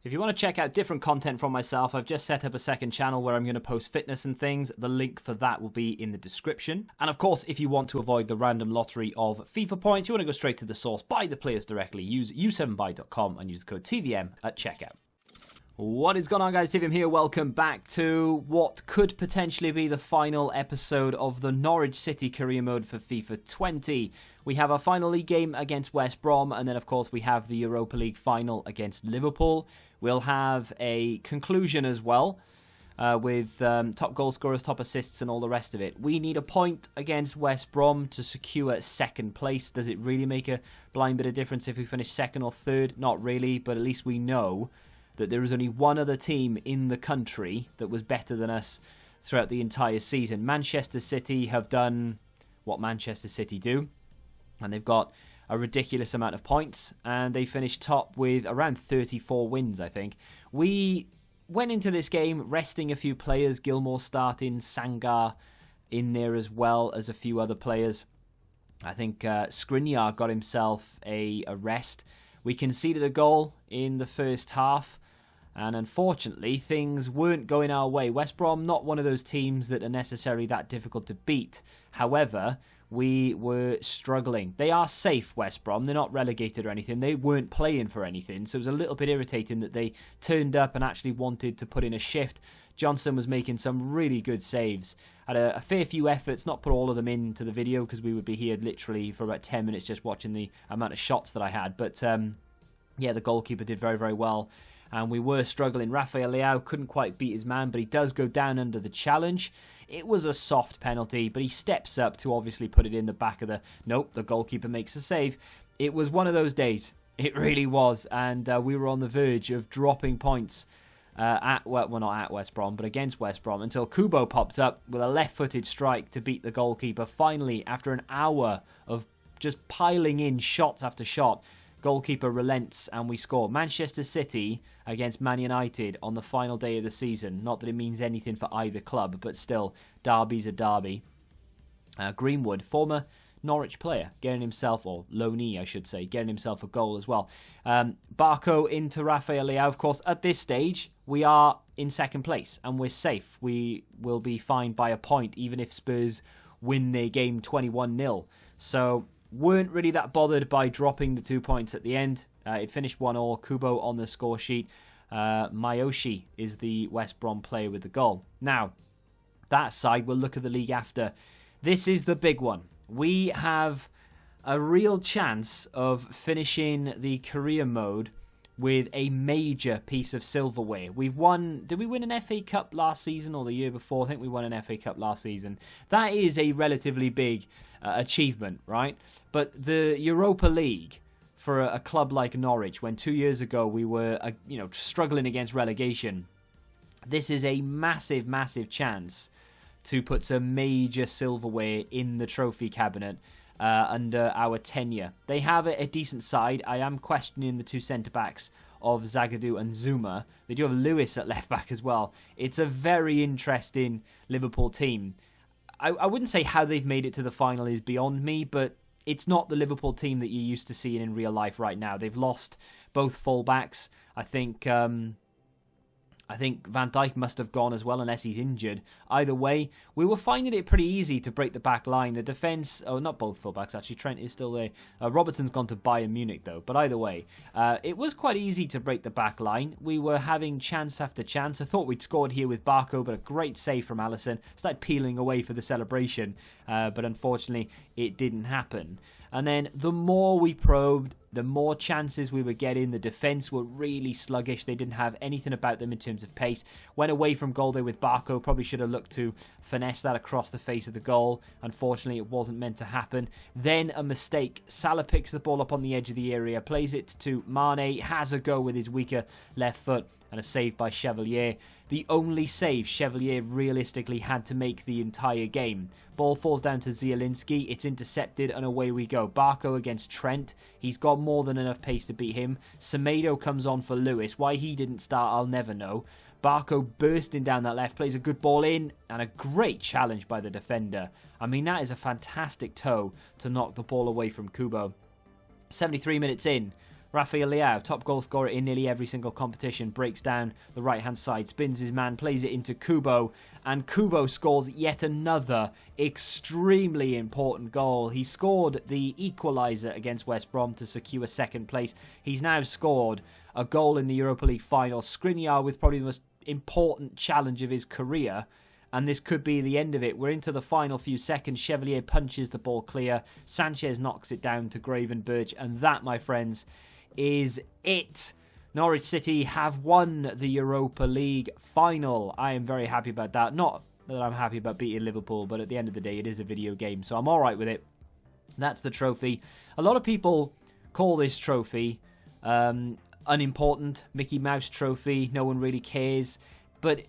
If you want to check out different content from myself, I've just set up a second channel where I'm going to post fitness and things. The link for that will be in the description. And of course, if you want to avoid the random lottery of FIFA points, you want to go straight to the source, buy the players directly, use u7buy.com and use the code TVM at checkout. What is going on, guys? TVM here. Welcome back to what could potentially be the final episode of the Norwich City career mode for FIFA 20. We have our final league game against West Brom, and then of course we have the Europa League final against Liverpool. We'll have a conclusion as well with top goal scorers, top assists and all the rest of it. We need a point against West Brom to secure second place. Does it really make a blind bit of difference if we finish second or third? Not really, but at least we know that there is only one other team in the country that was better than us throughout the entire season. Manchester City have done what Manchester City do, and they've got a ridiculous amount of points, and they finished top with around 34 wins, I think. We went into this game resting a few players, Gilmour starting, Sangar in there as well as a few other players. I think Skriniar got himself a rest. We conceded a goal in the first half, and unfortunately things weren't going our way. West Brom, not one of those teams that are necessarily that difficult to beat. However, we were struggling. They are safe, West Brom. They're not relegated or anything. They weren't playing for anything, so it was a little bit irritating that they turned up and actually wanted to put in a shift. Johnson was making some really good saves. Had a fair few efforts, not put all of them into the video because we would be here literally for about 10 minutes just watching the amount of shots that I had. But yeah, the goalkeeper did very, very well. And we were struggling. Rafael Leao couldn't quite beat his man, but he does go down under the challenge. It was a soft penalty, but he steps up to obviously put it in the back of the... Nope, the goalkeeper makes a save. It was one of those days. It really was. And we were on the verge of dropping points not at West Brom, but against West Brom, until Kubo popped up with a left-footed strike to beat the goalkeeper. Finally, after an hour of just piling in shots after shot, goalkeeper relents and we score. Manchester City against Man United on the final day of the season. Not that it means anything for either club, but still, derby's a derby. Greenwood, former Norwich player, getting himself, or loanee I should say, getting himself a goal as well. Barco into Rafael Leao. Of course, at this stage, we are in second place and we're safe. We will be fined by a point even if Spurs win their game 21-0. So weren't really that bothered by dropping the 2 points at the end. It finished 1-1. Kubo on the score sheet. Mayoshi is the West Brom player with the goal. Now, that aside, we'll look at the league after. This is the big one. We have a real chance of finishing the career mode with a major piece of silverware. We've won... Did we win an FA Cup last season or the year before? I think we won an FA Cup last season. That is a relatively big achievement, right? But the Europa League for a club like Norwich, when 2 years ago we were struggling against relegation, this is a massive, massive chance to put some major silverware in the trophy cabinet under our tenure. They have a decent side. I am questioning the two centre-backs of Zagadou and Zuma. They do have Lewis at left-back as well. It's a very interesting Liverpool team. I wouldn't say how they've made it to the final is beyond me, but it's not the Liverpool team that you're used to seeing in real life right now. They've lost both full-backs. I think Van Dijk must have gone as well unless he's injured. Either way, we were finding it pretty easy to break the back line. The defence... Oh, not both fullbacks, actually. Trent is still there. Robertson's gone to Bayern Munich, though. But either way, it was quite easy to break the back line. We were having chance after chance. I thought we'd scored here with Barco, but a great save from Alisson. Started peeling away for the celebration, but unfortunately, it didn't happen. And then the more we probed, the more chances we were getting. The defence were really sluggish. They didn't have anything about them in terms of pace. Went away from goal there with Barco. Probably should have looked to finesse that across the face of the goal. Unfortunately, it wasn't meant to happen. Then a mistake. Salah picks the ball up on the edge of the area, plays it to Mane, has a go with his weaker left foot, and a save by Chevalier. The only save Chevalier realistically had to make the entire game. Ball falls down to Zielinski. It's intercepted and away we go. Barco against Trent. He's got more than enough pace to beat him. Semedo comes on for Lewis. Why he didn't start, I'll never know. Barco bursting down that left, plays a good ball in, and a great challenge by the defender. I mean, that is a fantastic toe to knock the ball away from Kubo. 73 minutes in, Rafael Leao, top goal scorer in nearly every single competition, breaks down the right-hand side, spins his man, plays it into Kubo, and Kubo scores yet another extremely important goal. He scored the equaliser against West Brom to secure second place. He's now scored a goal in the Europa League final. Skriniar with probably the most important challenge of his career, and this could be the end of it. We're into the final few seconds. Chevalier punches the ball clear. Sanchez knocks it down to Gravenberch, and that, my friends, is it. Norwich City have won the Europa League final. I am very happy about that. Not that I'm happy about beating Liverpool, but at the end of the day, it is a video game, so I'm alright with it. That's the trophy. A lot of people call this trophy unimportant, Mickey Mouse trophy, no one really cares. But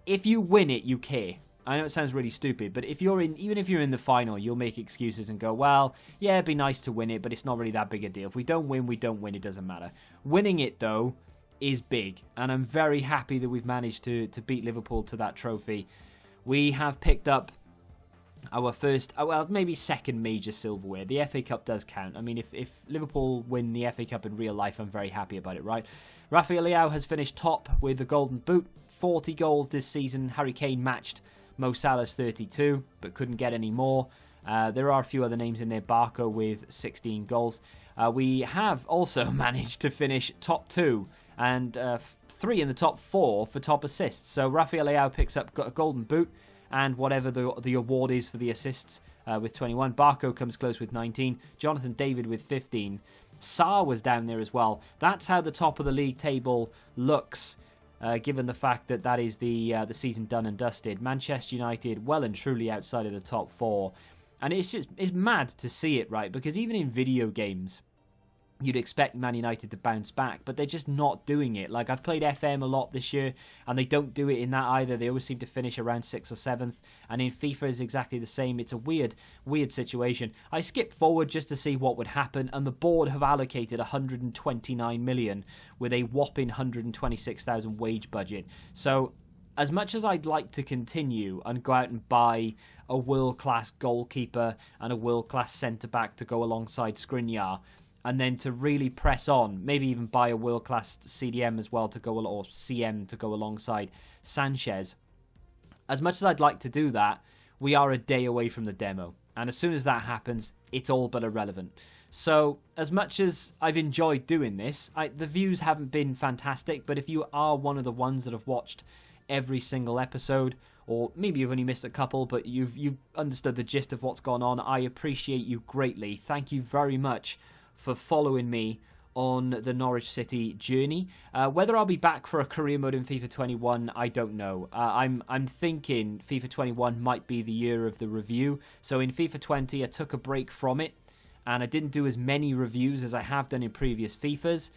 if you win it, you care. I know it sounds really stupid, but even if you're in the final, you'll make excuses and go, well, yeah, it'd be nice to win it, but it's not really that big a deal. If we don't win, we don't win. It doesn't matter. Winning it, though, is big, and I'm very happy that we've managed to beat Liverpool to that trophy. We have picked up our first, well, maybe second major silverware. The FA Cup does count. I mean, if Liverpool win the FA Cup in real life, I'm very happy about it, right? Rafael Leao has finished top with the Golden Boot. 40 goals this season. Harry Kane matched Mo Salah's 32, but couldn't get any more. There are a few other names in there. Barco with 16 goals. We have also managed to finish top 2 and 3 in the top 4 for top assists. So Rafael Leao picks up a Golden Boot and whatever the award is for the assists with 21. Barco comes close with 19. Jonathan David with 15. Sarr was down there as well. That's how the top of the league table looks, given the fact that that is the season done and dusted. Manchester United well and truly outside of the top 4. And it's mad to see it, right? Because even in video games, you'd expect Man United to bounce back, but they're just not doing it. Like, I've played FM a lot this year, and they don't do it in that either. They always seem to finish around 6th or 7th, and in FIFA is exactly the same. It's a weird situation. I skipped forward just to see what would happen, and the board have allocated 129 million with a whopping 126,000 wage budget. So, as much as I'd like to continue and go out and buy a world-class goalkeeper and a world-class centre-back to go alongside Skriniar, and then to really press on, maybe even buy a world-class CDM as well to go, or CM to go alongside Sanchez. As much as I'd like to do that, we are a day away from the demo. And as soon as that happens, it's all but irrelevant. So, as much as I've enjoyed doing this, the views haven't been fantastic, but if you are one of the ones that have watched every single episode, or maybe you've only missed a couple, but you've understood the gist of what's gone on, I appreciate you greatly. Thank you very much for following me on the Norwich City journey. Whether I'll be back for a career mode in FIFA 21, I don't know. I'm thinking FIFA 21 might be the year of the review. So in FIFA 20, I took a break from it, and I didn't do as many reviews as I have done in previous FIFAs.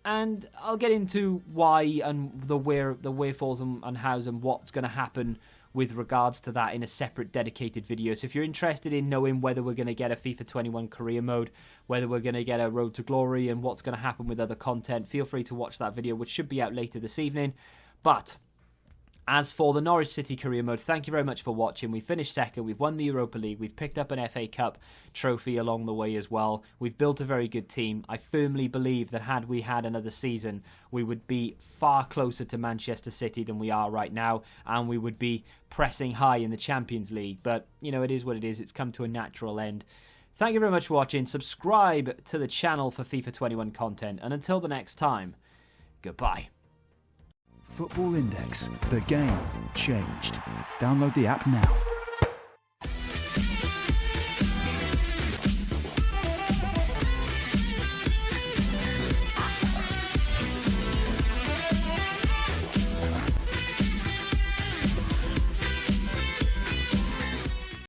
And I'll get into why and the wherefores and hows and what's going to happen with regards to that in a separate dedicated video. So if you're interested in knowing whether we're going to get a FIFA 21 career mode, whether we're going to get a Road to Glory, and what's going to happen with other content, feel free to watch that video, which should be out later this evening. But as for the Norwich City career mode, thank you very much for watching. We finished second, we've won the Europa League, we've picked up an FA Cup trophy along the way as well. We've built a very good team. I firmly believe that had we had another season, we would be far closer to Manchester City than we are right now, and we would be pressing high in the Champions League. But, you know, it is what it is. It's come to a natural end. Thank you very much for watching. Subscribe to the channel for FIFA 21 content. And until the next time, goodbye. Football Index. The game changed. Download the app now.